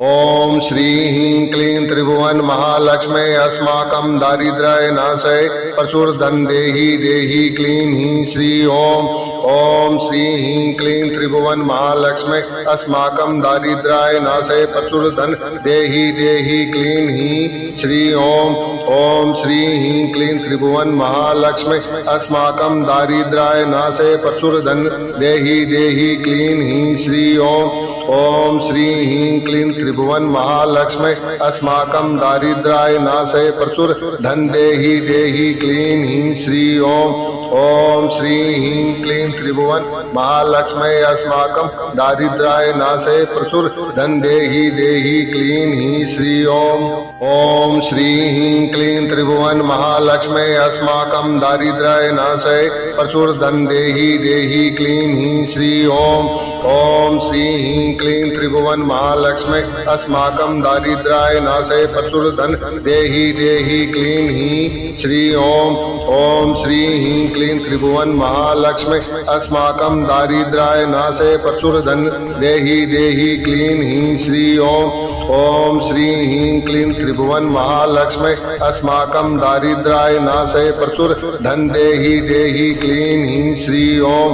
ओम श्री ह्रीं क्लीं त्रिभुवन महालक्ष्मी अस्माकं दारिद्र्य नाशय प्रचुर धन देहि देहि क्लीं ह्रीं श्री ओम। ओम श्री ह्रीं क्लीं त्रिभुवन महालक्ष्मी अस्माकं दारिद्र्य नाशय प्रचुर धन देहि देहि क्लीं ह्रीं श्री ओम। ओम श्री ह्रीं क्लीं त्रिभुवन महालक्ष्मी अस्माकं दारिद्र्य नाशय प्रचुर धन देहि देहि क्लीं ह्रीं श्री ओम। ओम श्री ह्रीं क्लीं त्रिभुवन महालक्ष्मी अस्माकं दारिद्र्य नाशय प्रचुर धन देहि देहि क्लीं ह्रीं श्री ओम। ओम श्री ह्रीं क्लीं त्रिभुवन महालक्ष्मी अस्माकं दारिद्र्य नाशय प्रचुर धन देहि देहि क्लीं ह्रीं श्री ओम। ओम श्री ह्रीं क्लीं त्रिभुवन महालक्ष्मी अस्माकं दारिद्र्य नाशय प्रचुर धन देहि देहि क्लीं ह्रीं श्री ओम। ओम श्री ह्रीं क्लीं त्रिभुवन महालक्ष्मी अस्माकं दारिद्र्य नाशय प्रचुर धन देहि देहि क्लीं ह्रीं श्री ओम। ओम श्री ह्रीं क्लीं त्रिभुवन महालक्ष्मी अस्माकं दारिद्र्य नाशय प्रचुर धन देहि देहि क्लीं ह्रीं श्री ओम। ओम श्री ह्रीं क्लीं त्रिभुवन महालक्ष्मी अस्माकं दारिद्र्य नाशय प्रचुर धन देहि देहि क्लीं ह्रीं श्री ओम।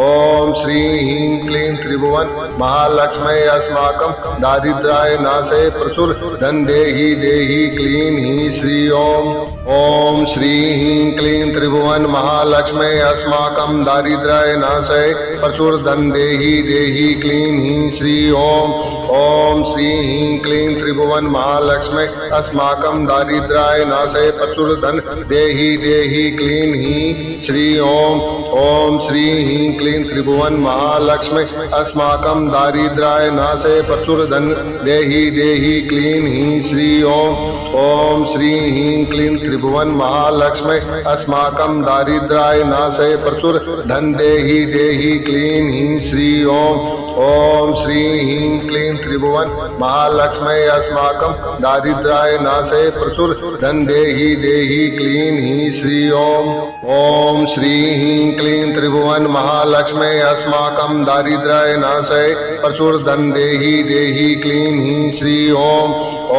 ओम श्री ह्रीं क्लीं त्रिभुवन महालक्ष्मी अस्माकं दारिद्र्य नाशय प्रचुर धन देहि देहि क्लीं ह्रीं श्री ओम। ओम श्री ह्रीं क्लीं त्रिभुवन महालक्ष्मी अस्माकं दारिद्र्य नाशय प्रचुर धन देहि देहि क्लीं ह्रीं श्री ओम। ओम श्री ह्रीं क्लीं त्रिभुवन महालक्ष्मी अस्माकं दारिद्र्य नाशय प्रचुर धन देहि देहि क्लीं ह्रीं श्री ओम। ओम श्री ह्रीं क्लीं त्रिभुवन महालक्ष्मी अस्माकं दारिद्र्य नाशय प्रचुर धन देहि देहि क्लीं ह्रीं श्री ओम। ओम श्री ह्रीं क्लीं त्रिभुवन महालक्ष्मी अस्माकं दारिद्र्य नाशय प्रचुर धन देहि देहि क्लीं ह्रीं श्री ओम। ओम श्री ह्रीं क्लीं त्रिभुवन महालक्ष्मी अस्माकं दारिद्र्य नाशय प्रचुर धन देहि देहि क्लीं ह्रीं श्री ओम। ओम श्री ह्रीं क्लीं त्रिभुवन महालक्ष्मी अस्माकं दारिद्र्य नाशय प्रचुर धन देहि देहि क्लीं ह्रीं श्री ओम।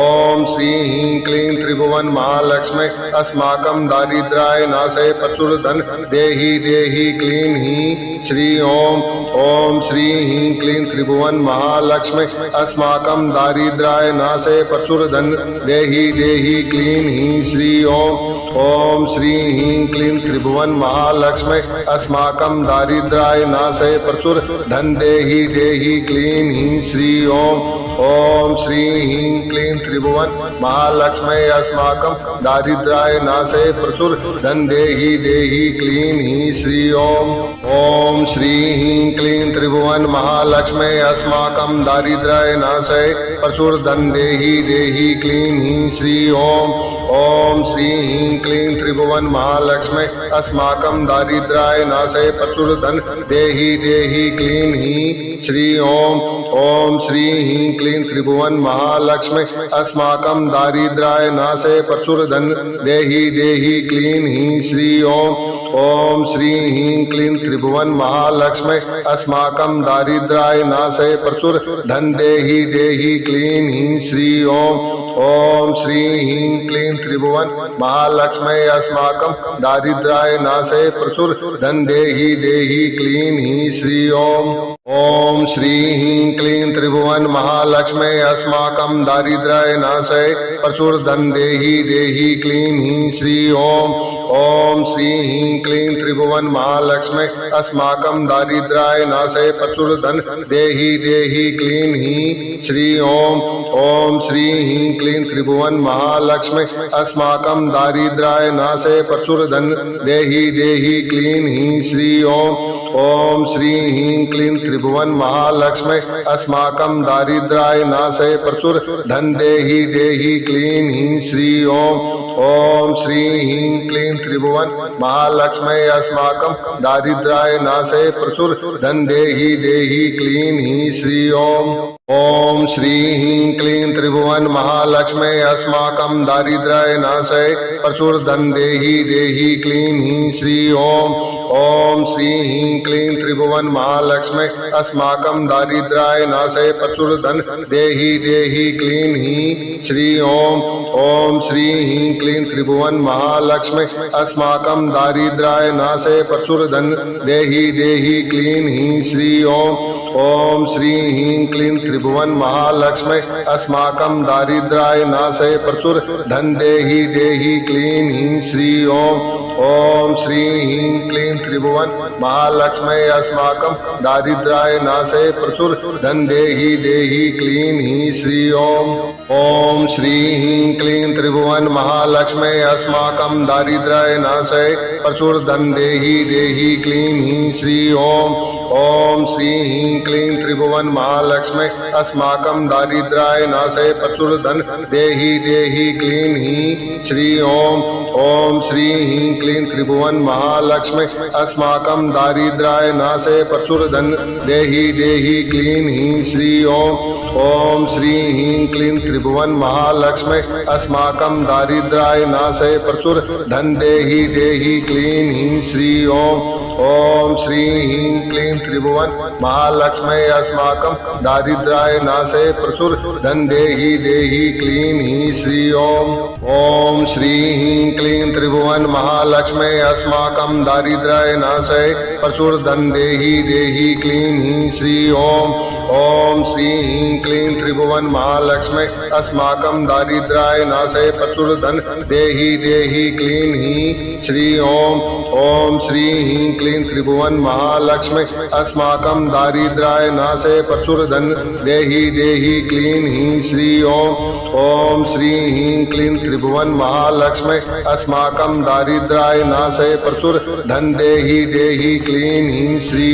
ओम श्री ह्रीं क्लीं त्रिभुवन महालक्ष्मी अस्माकं दारिद्र्य नाशय प्रचुर धन देहि देहि क्लीं ह्रीं श्री ओम। ओम श्री ह्रीं क्लीं त्रिभुवन महालक्ष्मी अस्माकं दारिद्र्य नाशय प्रचुर धन देहि देहि क्लीं ह्रीं श्री ओम। ओम श्री ह्रीं क्लीं त्रिभुवन महालक्ष्मी अस्माकं दारिद्र्य नाशय प्रचुर धन देहि देहि क्लीं ह्रीं श्री ओम। ओम श्री ह्रीं क्लीं त्रिभुवन महालक्ष्मी अस्माकं दारिद्र्य नाशय प्रचुर धन देहि देहि क्लीं ह्रीं श्री ओम। ओम श्री ह्रीं क्लीं त्रिभुवन महालक्ष्मी अस्माकं दारिद्र्य नाशय प्रचुर धन देहि देहि क्लीं ह्रीं श्री ओम। ओम श्री ह्रीं क्लीं त्रिभुवन महालक्ष्मी अस्माकं दारिद्र्य नाशय प्रचुर धन देहि देहि क्लीं ह्रीं श्री ओम। ओम श्री ह्रीं क्लीं त्रिभुवन महालक्ष्मी अस्माकं दारिद्र्य नाशय प्रचुर धन देहि देहि क्लीं ह्रीं श्री ओम। ओम श्री ह्रीं क्लीं त्रिभुवन महालक्ष्मी अस्माकं दारिद्र्य नाशय प्रचुर धन देहि देहि क्लीं ह्रीं श्री ओम। ओम श्री ह्रीं क्लीं त्रिभुवन महालक्ष्मी अस्माकं दारिद्र्य नाशय प्रचुर धन देहि देहि क्लीं ह्रीं श्री ओम। ओम श्री ह्रीं क्लीं त्रिभुवन महालक्ष्मी अस्माकं दारिद्र्य नाशय प्रचुर धन देहि देहि क्लीं ह्रीं श्री ओम। ओम श्री ह्रीं क्लीं त्रिभुवन महालक्ष्मी अस्माकं दारिद्र्य नाशय प्रचुर धन देहि देहि क्लीं ह्रीं श्री ओम। ओम श्री ह्रीं क्लीं त्रिभुवन महालक्ष्मी अस्माकं दारिद्र्य नाशय प्रचुर धन देहि देहि क्लीं ह्रीं श्री ओम। ओम श्री ह्रीं क्लीं त्रिभुवन महालक्ष्मी अस्माकं दारिद्र्य नाशय प्रचुर धन देहि देहि क्लीं ह्रीं श्री ओम। ओम श्री ह्रीं क्लीं त्रिभुवन महालक्ष्मी अस्माकं दारिद्र्य नाशय प्रचुर धन देहि देहि क्लीं ह्रीं श्री ओम। ओम श्री ह्रीं क्लीं त्रिभुवन महालक्ष्मी अस्माकं दारिद्र्य नाशय प्रचुर धन देहि देहि क्लीं ह्रीं श्री ओम। ओम श्री ह्रीं क्लीं त्रिभुवन महालक्ष्मी अस्माकं दारिद्र्याय नाशय प्रचुर धन देहि देहि क्लीं हीं श्री ओम श्री ह्रीं क्लीं त्रिभुवन महालक्ष्मी अस्माकं दारिद्र्याय नाशय प्रचुर धन देहि देहि क्लीं हीं श्री ओम श्री ह्रीं क्लीं त्रिभुवन महालक्ष्मी अस्माकं दारिद्र्याय नाशय प्रचुर धन देहि देहि क्लीं हीं श्री ओम श्री ह्रीं क्लीं त्रिभुवन महालक्ष्मी अस्माकं दारिद्र्याय नाशय प्रचुर धन देहि देहि क्लीं हीं श्री ओम श्री ह्रीं क्लीं त्रिभुवन महालक्ष्मी अस्माकं दारिद्र्याय नाशय प्रचुर धन देहि देहि क्लीं हीं श्री ओम श्री ह्रीं क्लीं त्रिभुवन महालक्ष्मी अस्माकं दारिद्र्याय नाशय प्रचुर धन देहि देहि क्लीं हीं श्री ओम श्री ह्रीं क्लीं त्रिभुवन महालक्ष्मी अस्माकं दारिद्र्याय नाशय प्रचुर धन देहि देहि क्लीं हीं श्री ओम श्री ह्रीं क्लीं त्रिभुवन महालक्ष्मी अस्माकं दारिद्र्याय नाशय प्रचुर धन देहि देहि क्लीं हीं श्री ओम श्री ह्रीं क्लीं त्रिभुवन महालक्ष्मी अस्माकं दारिद्र्याय नाशय प्रचुर धन देहि देहि क्लीं हीं श्री ओम श्री ह्रीं क्लीं त्रिभुवन महालक्ष्मी अस्माकं दारिद्र्याय नाशय प्रचुर धन देहि देहि क्लीं हीं श्री ओम श्री ह्रीं क्लीं त्रिभुवन महालक्ष्मी अस्माकं दारिद्र्याय नाशय प्रचुर धन देहि देहि क्लीं हीं श्री ओम श्री ह्रीं क्लीं त्रिभुवन महालक्ष्मी अस्माकं दारिद्र्याय नाशय प्रचुर धन देहि देहि क्लीं हीं श्री ओम श्री ह्रीं क्लीं त्रिभुवन महालक्ष्मी अस्माकं दारिद्र्याय नाशय प्रचुर धन देहि देहि क्लीं हीं श्री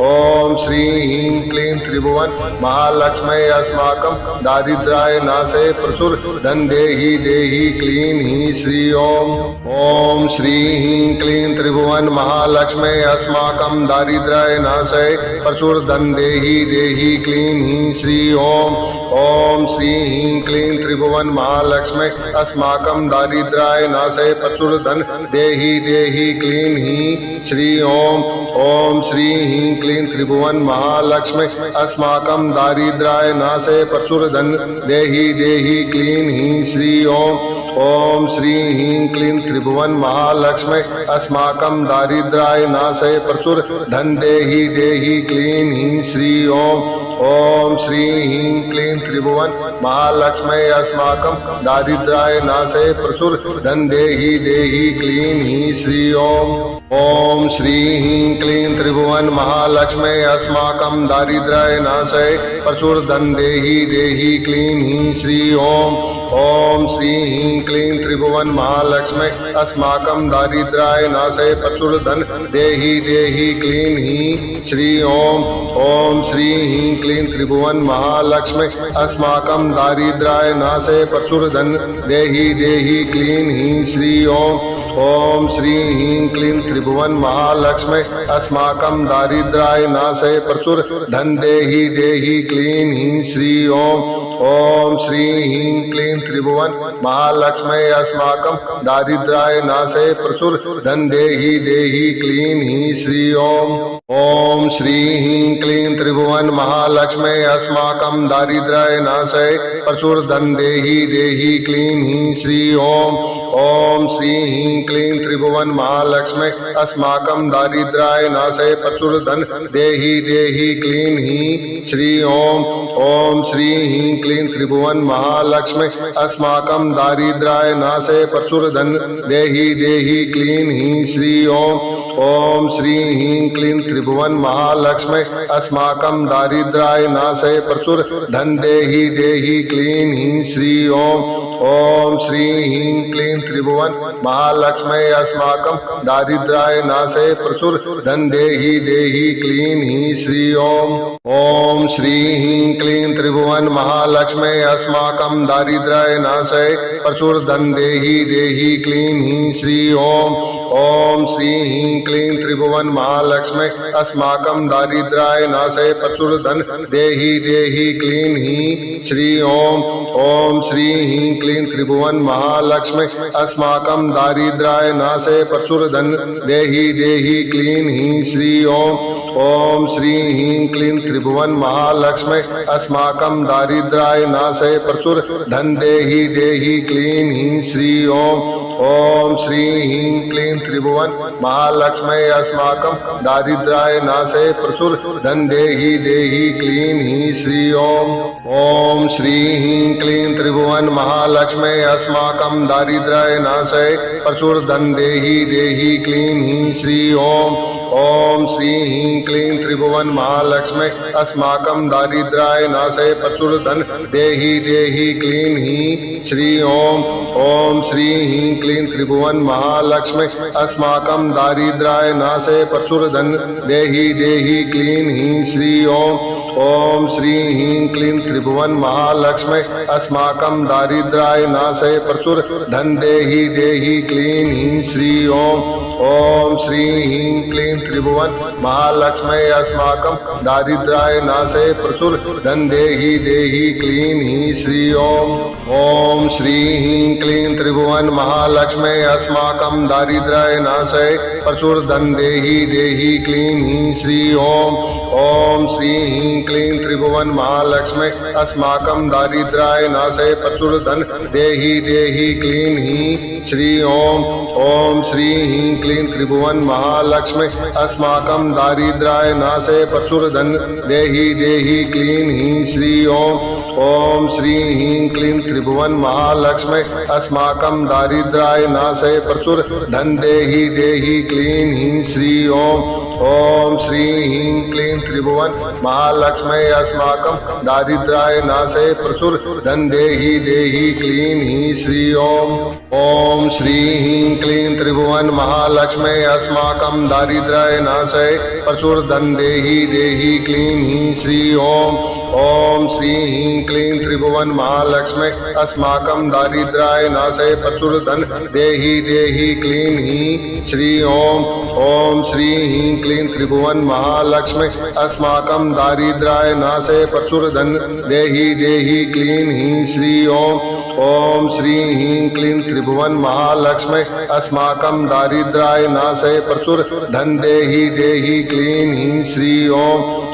ओम श्री ह्रीं क्लीं त्रिभुवन महालक्ष्मी अस्माकं दारिद्र्याय नाशय प्रचुर धन देहि देहि क्लीं हीं श्री ओम श्री ह्रीं क्लीं त्रिभुवन महालक्ष्मी अस्माकं दारिद्र्याय नाशय प्रचुर धन देहि देहि क्लीं हीं श्री ओम श्री ह्रीं क्लीं त्रिभुवन महालक्ष्मी अस्माकं दारिद्र्याय नाशय प्रचुर धन देहि देहि क्लीं हीं श्री ओम श्री ह्रीं क्लीं त्रिभुवन महालक्ष्मी अस्माकं दारिद्र्याय नाशय प्रचुर धन देहि देहि क्लीं हीं श्री ओम श्री ह्रीं क्लीं त्रिभुवन महालक्ष्मी अस्माकं दारिद्र्याय नाशय प्रचुर धन देहि देहि क्लीं हीं श्री ओम श्री ह्रीं क्लीं त्रिभुवन महालक्ष्मी अस्माकं दारिद्र्याय नाशय प्रचुर धन देहि देहि क्लीं हीं श्री ओम श्री ह्रीं क्लीं त्रिभुवन महालक्ष्मी अस्माकं दारिद्र्याय नाशय प्रचुर धन देहि देहि क्लीं हीं श्री ओम श्री ह्रीं क्लीं त्रिभुवन महालक्ष्मी अस्माकं दारिद्र्याय नाशय प्रचुर धन देहि देहि क्लीं हीं श्री ओम श्री ह्रीं क्लीं त्रिभुवन महालक्ष्मी अस्माकं दारिद्र्याय नाशय प्रचुर धन देहि देहि क्लीं हीं श्री ओम श्री ह्रीं क्लीं त्रिभुवन महालक्ष्मी अस्माकं दारिद्र्याय नाशय प्रचुर धन देहि देहि क्लीं हीं श्री ओम श्री ह्रीं क्लीं त्रिभुवन महालक्ष्मी अस्माकं दारिद्र्याय नाशय प्रचुर धन देहि देहि क्लीं हीं श्री ओम श्री ह्रीं क्लीं त्रिभुवन महालक्ष्मी अस्माकं दारिद्र्याय नाशय प्रचुर धन देहि देहि क्लीं हीं श्री ओम श्री ह्रीं क्लीं त्रिभुवन महालक्ष्मी अस्माकं दारिद्र्याय नाशय प्रचुर धन देहि देहि क्लीं हीं श्री ओम श्री ह्रीं क्लीं त्रिभुवन महालक्ष्मी अस्माकं दारिद्र्याय नाशय प्रचुर धन देहि देहि क्लीं हीं श्री ओम श्री ह्रीं क्लीं त्रिभुवन महालक्ष्मी अस्माकं दारिद्र्याय नाशय प्रचुर धन देहि देहि क्लीं हीं श्री ओम श्री ह्रीं क्लीं त्रिभुवन महालक्ष्मी अस्माकं दारिद्र्याय नाशय प्रचुर धन देहि देहि क्लीं हीं श्री ओम श्री ह्रीं क्लीं त्रिभुवन महालक्ष्मी अस्माकं दारिद्र्याय नाशय प्रचुर धन देहि देहि क्लीं हीं श्री ओम श्री ह्रीं क्लीं त्रिभुवन महालक्ष्मी अस्माकं दारिद्र्याय नाशय प्रचुर धन देहि देहि क्लीं हीं श्री ओम श्री ह्रीं क्लीं त्रिभुवन महालक्ष्मी अस्माकं दारिद्र्याय नाशय प्रचुर धन देहि देहि क्लीं हीं श्री ओम श्री ह्रीं क्लीं त्रिभुवन महालक्ष्मी अस्माकं दारिद्र्याय नाशय प्रचुर धन देहि देहि क्लीं हीं श्री ओम श्री ह्रीं क्लीं त्रिभुवन महालक्ष्मी अस्माकं दारिद्र्याय नाशय प्रचुर धन देहि देहि क्लीं हीं श्री ओम श्री ह्रीं क्लीं त्रिभुवन महालक्ष्मी अस्माकं दारिद्र्याय नाशय प्रचुर धन देहि देहि क्लीं हीं श्री ओम श्री ह्रीं क्लीं त्रिभुवन महालक्ष्मी अस्माकं दारिद्र्याय नाशय प्रचुर धन देहि देहि क्लीं हीं श्री ओम श्री ह्रीं क्लीं त्रिभुवन महालक्ष्मी अस्माकं दारिद्र्याय नाशय प्रचुर धन देहि देहि क्लीं हीं श्री ओम श्री ह्रीं क्लीं त्रिभुवन महालक्ष्मी अस्माकं दारिद्र्याय नाशय प्रचुर धन देहि देहि क्लीं हीं श्री ओम श्री ह्रीं क्लीं त्रिभुवन महालक्ष्मी अस्माकं दारिद्र्याय नाशय प्रचुर धन देहि देहि क्लीं हीं श्री ओम श्री ह्रीं क्लीं त्रिभुवन महालक्ष्मी अस्माकं दारिद्र्याय नाशय प्रचुर धन देहि देहि क्लीं हीं श्री ओम श्री ह्रीं क्लीं त्रिभुवन महालक्ष्मी अस्माकं दारिद्र्याय नाशय प्रचुर धन देहि देहि क्लीं हीं श्री ओम श्री ह्रीं क्लीं त्रिभुवन महालक्ष्मी अस्माकं दारिद्र्याय नाशय प्रचुर धन देहि देहि क्लीं हीं श्री ओम श्री ह्रीं क्लीं त्रिभुवन महालक्ष्मी अस्माकं दारिद्र्याय नाशय प्रचुर धन देहि देहि क्लीं हीं श्री ओम श्री ह्रीं क्लीं त्रिभुवन महालक्ष्मी अस्माकं दारिद्र्याय नाशय प्रचुर धन देहि देहि क्लीं हीं श्री ओम श्री ह्रीं क्लीं त्रिभुवन महालक्ष्मी अस्माकं दारिद्र्याय नाशय प्रचुर धन देहि देहि क्लीं हीं श्री ओम श्री ह्रीं क्लीं त्रिभुवन महालक्ष्मी अस्माकं दारिद्र्याय नाशय प्रचुर धन देहि देहि क्लीं हीं श्री ओम श्री ह्रीं क्लीं त्रिभुवन महालक्ष्मी अस्माकं दारिद्र्याय नाशय प्रचुर धन देहि देहि क्लीं हीं श्री ओम श्री ह्रीं क्लीं त्रिभुवन महालक्ष्मी अस्माकं दारिद्र्याय नाशय प्रचुर धन देहि देहि क्लीं हीं श्री ओम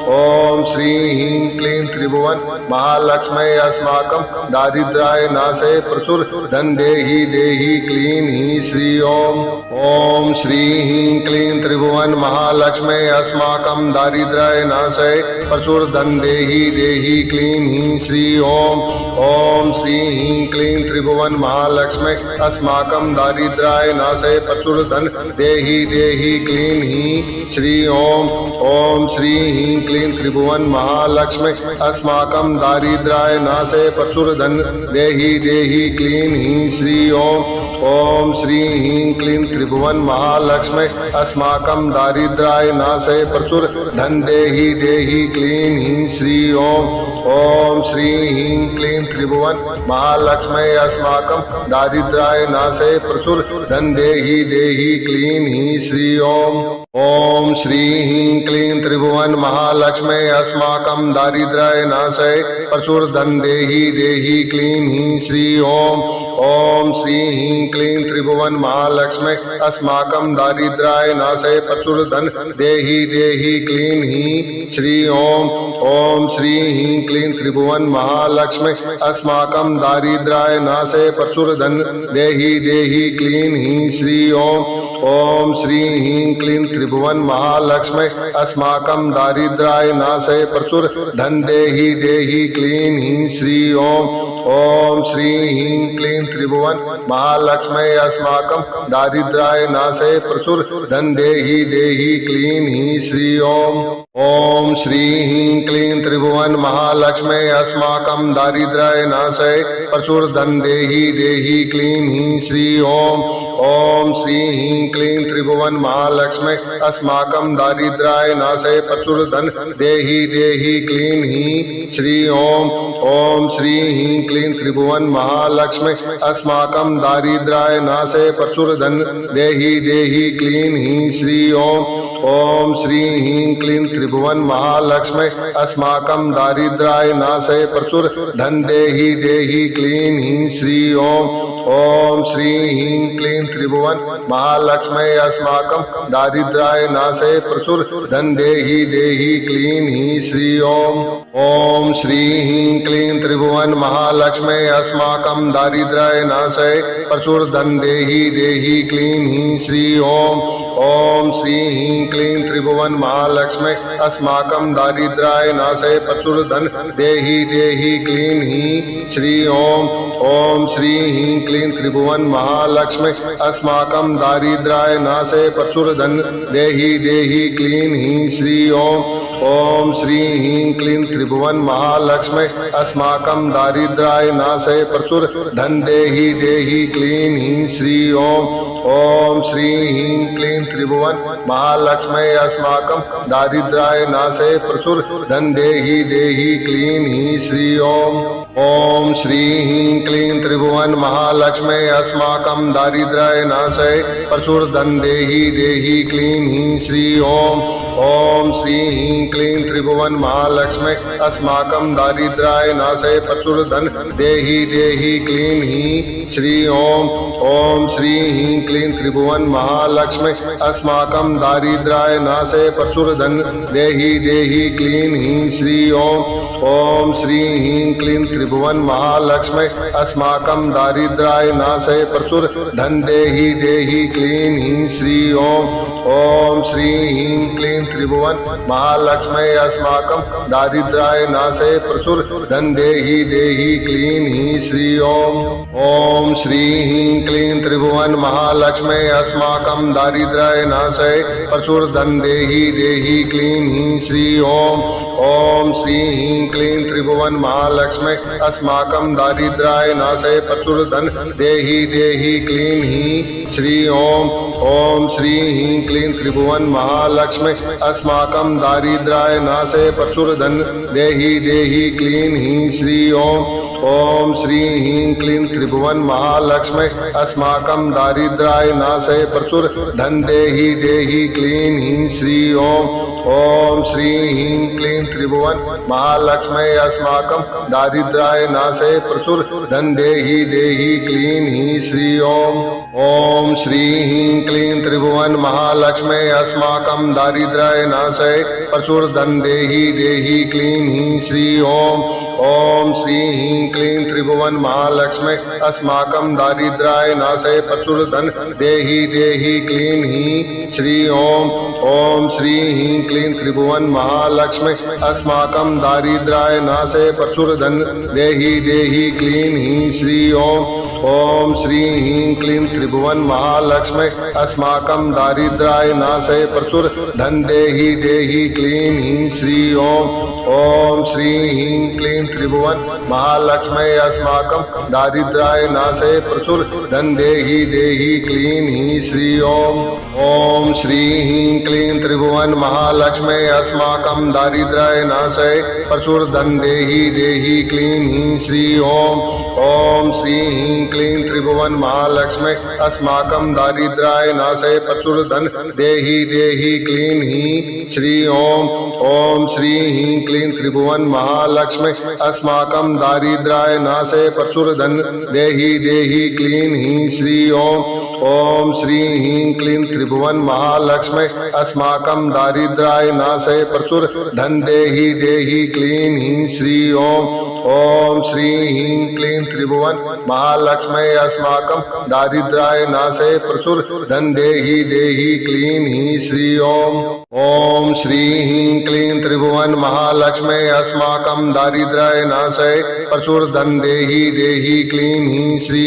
श्री ह्रीं क्लीं त्रिभुवन महालक्ष्मी अस्माकं दारिद्र्याय नाशय प्रचुर धन देहि देहि क्लीं हीं श्री ओम श्री ह्रीं क्लीं त्रिभुवन महालक्ष्मी अस्माकं दारिद्र्याय नाशय प्रचुर धन देहि देहि क्लीं हीं श्री ओम श्री ह्रीं क्लीं त्रिभुवन महालक्ष्मी अस्माकं दारिद्र्याय नाशय प्रचुर धन देहि देहि क्लीं हीं श्री ओम श्री ह्रीं क्लीं त्रिभुवन महालक्ष्मी अस्माकं दारिद्र्याय नाशय प्रचुर धन देहि देहि क्लीं हीं श्री ओम श्री ह्रीं क्लीं त्रिभुवन महालक्ष्मी अस्माकं दारिद्र्याय नाशय प्रचुर धन देहि देहि क्लीं हीं श्री ओम श्री ह्रीं क्लीं त्रिभुवन महालक्ष्मी अस्माकं दारिद्र्याय नाशय प्रचुर धन देहि देहि क्लीं हीं श्री ओम श्री ह्रीं क्लीं त्रिभुवन महालक्ष्मी अस्माकं दारिद्र्याय नाशय प्रचुर धन देहि देहि क्लीं हीं श्री ओम श्री ह्रीं क्लीं त्रिभुवन महालक्ष्मी अस्माकं दारिद्र्याय नाशय प्रचुर धन देहि देहि क्लीं हीं श्री ओम श्री ह्रीं क्लीं त्रिभुवन महालक्ष्मी अस्माकं दारिद्र्याय नाशय प्रचुर धन देहि देहि क्लीं हीं श्री ओम श्री ह्रीं क्लीं त्रिभुवन महालक्ष्मी अस्माकं दारिद्र्याय नाशय प्रचुर धन देहि देहि क्लीं हीं श्री ओम श्री ह्रीं क्लीं त्रिभुवन महालक्ष्मी अस्माकं दारिद्र्याय नाशय प्रचुर धन देहि देहि क्लीं हीं श्री ओम श्री ह्रीं क्लीं त्रिभुवन महालक्ष्मी अस्माकं दारिद्र्याय नाशय प्रचुर धन देहि देहि क्लीं हीं श्री ओम श्री ह्रीं क्लीं त्रिभुवन महालक्ष्मी अस्माकं दारिद्र्याय नाशय प्रचुर धन देहि देहि क्लीं हीं श्री ओम श्री ह्रीं क्लीं त्रिभुवन महालक्ष्मी अस्माकं दारिद्र्याय नाशय प्रचुर धन देहि देहि क्लीं हीं श्री ओम श्री ह्रीं क्लीं त्रिभुवन महालक्ष्मी अस्माकं दारिद्र्याय नाशय प्रचुर धन देहि देहि क्लीं हीं श्री ओम श्री ह्रीं क्लीं त्रिभुवन महालक्ष्मी अस्माकं दारिद्र्याय नाशय प्रचुर धन देहि देहि क्लीं हीं श्री ओम श्री ह्रीं क्लीं त्रिभुवन महालक्ष्मी अस्माकं दारिद्र्याय नाशय प्रचुर धन देहि देहि क्लीं हीं श्री ओम श्री ह्रीं क्लीं त्रिभुवन महालक्ष्मी अस्माकं दारिद्र्याय नाशय प्रचुर धन देहि देहि क्लीं हीं श्री ओम श्री ह्रीं क्लीं त्रिभुवन महालक्ष्मी अस्माकं दारिद्र्याय नाशय प्रचुर धन देहि देहि क्लीं हीं श्री ओम श्री ह्रीं क्लीं त्रिभुवन महालक्ष्मी अस्माकं दारिद्र्याय नाशय प्रचुर धन देहि देहि क्लीं हीं श्री ओम श्री ह्रीं क्लीं त्रिभुवन महालक्ष्मी अस्माकं दारिद्र्याय नाशय प्रचुर धन देहि देहि क्लीं हीं श्री ओम श्री ह्रीं क्लीं त्रिभुवन महालक्ष्मी अस्माकं दारिद्र्याय नाशय प्रचुर धन देहि देहि क्लीं हीं श्री ओम श्री ह्रीं क्लीं त्रिभुवन महालक्ष्मी अस्माकं दारिद्र्याय नाशय प्रचुर धन देहि देहि क्लीं हीं श्री ओम श्री ह्रीं क्लीं त्रिभुवन महालक्ष्मी अस्माकं दारिद्र्याय नाशय प्रचुर धन देहि देहि क्लीं हीं श्री ओम श्री ह्रीं क्लीं त्रिभुवन महालक्ष्मी अस्माकं दारिद्र्याय नाशय प्रचुर धन देहि देहि क्लीं हीं श्री ओम श्री ह्रीं क्लीं त्रिभुवन महालक्ष्मी अस्माकं दारिद्र्याय नाशय प्रचुर धन देहि देहि क्लीं हीं श्री ओम श्री ह्रीं क्लीं त्रिभुवन महालक्ष्मी अस्माकं दारिद्र्याय नाशय प्रचुर धन देहि देहि क्लीं हीं श्री ओम श्री ह्रीं क्लीं त्रिभुवन महालक्ष्मी अस्माकं दारिद्र्याय नाशय प्रचुर धन देहि देहि क्लीं हीं श्री ओम श्री ह्रीं क्लीं त्रिभुवन महालक्ष्मी अस्माकं दारिद्र्याय नाशय प्रचुर धन देहि देहि क्लीं हीं श्री ओम श्री ह्रीं क्लीं त्रिभुवन महालक्ष्मी अस्माकं दारिद्र्याय नाशय प्रचुर धन देहि देहि क्लीं हीं श्री ओम श्री ह्रीं क्लीं त्रिभुवन महालक्ष्मी अस्माकं दारिद्र्याय नाशय प्रचुर धन देहि देहि क्लीं हीं श्री ओम श्री ह्रीं क्लीं त्रिभुवन महालक्ष्मी अस्माकं दारिद्र्याय नाशय प्रचुर धन देहि देहि क्लीं हीं श्री ओम श्री ह्रीं क्लीं त्रिभुवन महालक्ष्मी अस्माकं दारिद्र्याय नाशय प्रचुर धन देहि देहि क्लीं हीं श्री ओम श्री ह्रीं क्लीं त्रिभुवन महालक्ष्मी अस्माकं दारिद्र्याय नाशय प्रचुर धन देहि देहि क्लीं हीं श्री ओम श्री ह्रीं क्लीं त्रिभुवन महालक्ष्मी अस्माकं दारिद्र्याय नाशय प्रचुर धन देहि देहि क्लीं हीं श्री ओम श्री ह्रीं क्लीं त्रिभुवन महालक्ष्मी अस्माकं दारिद्र्याय नाशय प्रचुर धन देहि देहि क्लीं हीं श्री ओम श्री ह्रीं क्लीं त्रिभुवन महालक्ष्मी अस्माकं दारिद्र्याय नाशय प्रचुर धन देहि देहि क्लीं हीं श्री ओम श्री ह्रीं क्लीं त्रिभुवन महालक्ष्मी अस्माकं दारिद्र्याय नाशय प्रचुर धन देहि देहि क्लीं हीं श्री ओम श्री ह्रीं क्लीं त्रिभुवन महालक्ष्मी अस्माकं दारिद्र्याय नाशय प्रचुर धन देहि देहि क्लीं हीं श्री ओम श्री ह्रीं क्लीं त्रिभुवन महालक्ष्मी अस्माकं दारिद्र्याय नाशय प्रचुर धन देहि देहि क्लीं हीं श्री ओम श्री ह्रीं क्लीं त्रिभुवन महालक्ष्मी अस्माकं दारिद्र्याय नाशय प्रचुर धन देहि देहि क्लीं हीं श्री ओम श्री ह्रीं क्लीं त्रिभुवन महालक्ष्मी अस्माकं दारिद्र्याय नाशय प्रचुर धन देहि देहि क्लीं हीं श्री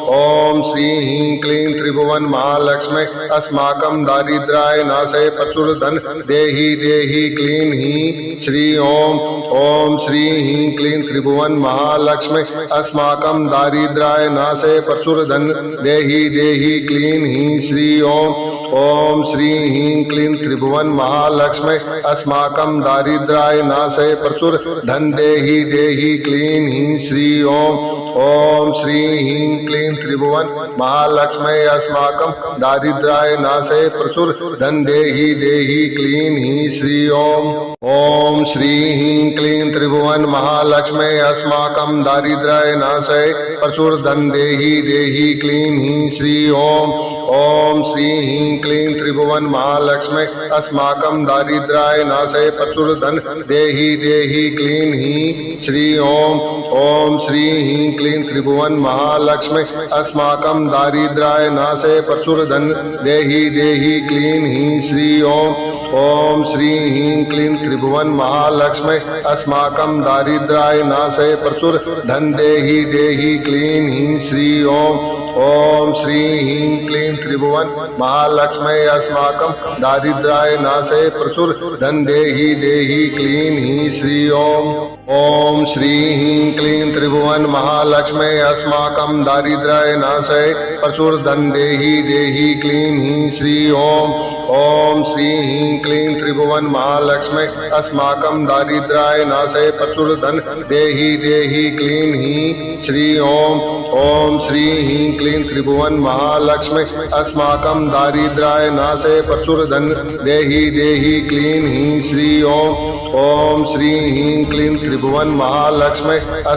ओम श्री ह्रीं क्लीं त्रिभुवन महालक्ष्मी अस्माकं दारिद्र्याय नाशय प्रचुर धन देहि देहि क्लीं हीं श्री ओम श्री ह्रीं क्लीं त्रिभुवन महालक्ष्मी अस्माकं दारिद्र्याय नाशय प्रचुर धन देहि देहि क्लीं हीं श्री ओम श्री ह्रीं क्लीं त्रिभुवन महालक्ष्मी अस्माकं दारिद्र्याय नाशय प्रचुर धन देहि देहि क्लीं हीं श्री ओम श्री ह्रीं क्लीं त्रिभुवन महालक्ष्मी अस्माकं दारिद्र्याय नाशय प्रचुर धन देहि देहि क्लीं हीं श्री ओम श्री ह्रीं क्लीं त्रिभुवन महालक्ष्मी अस्माकं दारिद्र्याय नाशय प्रचुर धन देहि देहि क्लीं हीं श्री ओम श्री ह्रीं क्लीं त्रिभुवन महालक्ष्मी अस्माकं दारिद्र्याय नाशय प्रचुर धन देहि देहि क्लीं हीं श्री ओम श्री ह्रीं क्लीं त्रिभुवन महालक्ष्मी अस्माकं दारिद्र्याय नाशय प्रचुर धन देहि देहि क्लीं हीं श्री ओम श्री ह्रीं क्लीं त्रिभुवन महालक्ष्मी अस्माकं दारिद्र्याय नाशय प्रचुर धन देहि देहि क्लीं हीं श्री ओम श्री ह्रीं क्लीं त्रिभुवन महालक्ष्मी अस्माकं दारिद्र्याय नाशय प्रचुर धन देहि देहि क्लीं हीं श्री ओम श्री ह्रीं क्लीं त्रिभुवन महालक्ष्मी अस्माकं दारिद्र्याय नाशय प्रचुर धन देहि देहि क्लीं हीं श्री ओम श्री ह्रीं क्लीं त्रिभुवन महालक्ष्मी अस्माकं दारिद्र्याय नाशय प्रचुर धन देहि देहि क्लीं हीं श्री ओम श्री ह्रीं क्लीं त्रिभुवन महालक्ष्मी अस्माकं दारिद्र्याय नाशय प्रचुर धन देहि देहि क्लीं हीं श्री ओम श्री ह्रीं क्लीं त्रिभुवन महालक्ष्मी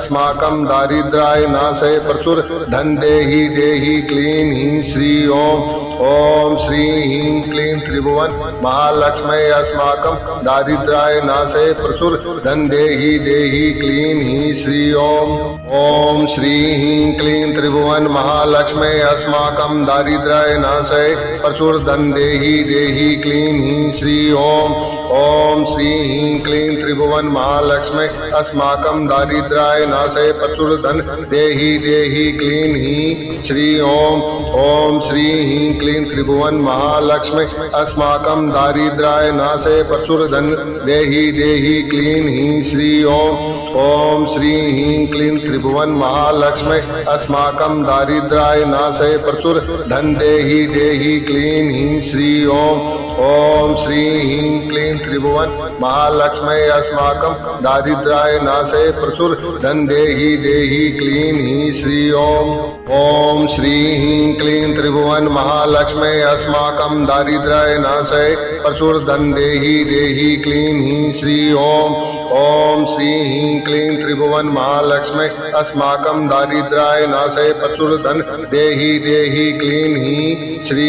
अस्माकं दारिद्र्याय नाशय प्रचुर धन देहि देहि क्लीं हीं श्री ओम श्री ह्रीं क्लीं त्रिभुवन महालक्ष्मी अस्माकं दारिद्र्याय नाशय प्रचुर धन देहि देहि क्लीं हीं श्री ओम श्री ह्रीं क्लीं त्रिभुवन महालक्ष्मी अस्माकं दारिद्र्याय नाशय प्रचुर धन देहि देहि क्लीं हीं श्री ओम श्री ह्रीं क्लीं त्रिभुवन महालक्ष्मी अस्माकं दारिद्र्याय नाशय प्रचुर धन देहि देहि क्लीं हीं श्री ओम श्री ह्रीं क्लीं त्रिभुवन महालक्ष्मी अस्माकं दारिद्र्याय नाशय प्रचुर धन देहि देहि क्लीं हीं श्री ओम श्री ह्रीं क्लीं त्रिभुवन महालक्ष्मी अस्माकं दारिद्र्याय नाशय प्रचुर धन देहि देहि क्लीं हीं श्री ओम श्री ह्रीं क्लीं त्रिभुवन महालक्ष्मी अस्माकं दारिद्र्याय नाशय प्रचुर धन देहि देहि क्लीं हीं श्री ओम श्री ह्रीं क्लीं त्रिभुवन महालक्ष्मी अस्माकं दारिद्र्याय नाशय प्रचुर धन देहि देहि क्लीं हीं श्री ओम श्री ह्रीं क्लीं त्रिभुवन महालक्ष्मी अस्माकं दारिद्र्याय नाशय प्रचुर धन देहि देहि क्लीं हीं श्री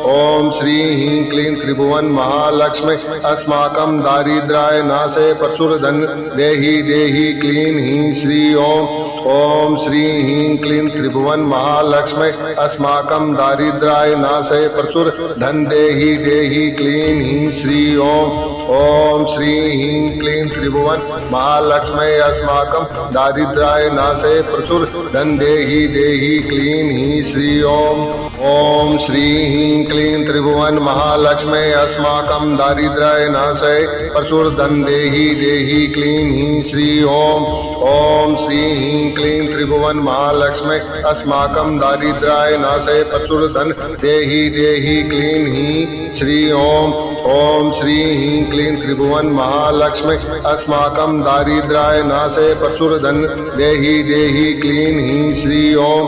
ओम श्री ह्रीं क्लीं त्रिभुवन महालक्ष्मी अस्माकं दारिद्र्याय नाशय प्रचुर धन देहि देहि क्लीं हीं श्री ओम श्री ह्रीं क्लीं त्रिभुवन महालक्ष्मी अस्माकं दारिद्र्याय नाशय प्रचुर धन देहि देहि क्लीं हीं श्री ओम श्री ह्रीं क्लीं त्रिभुवन महालक्ष्मी अस्माकं दारिद्र्याय नाशय प्रचुर धन देहि देहि क्लीं हीं श्री ओम श्री ह्रीं क्लीं त्रिभुवन महालक्ष्मी अस्माकं दारिद्र्याय नाशय प्रचुर धन देहि देहि क्लीं हीं श्री ओम श्री ह्रीं क्लीं त्रिभुवन महालक्ष्मी अस्माकं दारिद्र्याय नाशय प्रचुर धन देहि देहि क्लीं हीं श्री ओम श्री ह्रीं क्लीं त्रिभुवन महालक्ष्मी अस्माकं दारिद्र्याय नाशय प्रचुर धन देहि देहि क्लीं हीं श्री ओम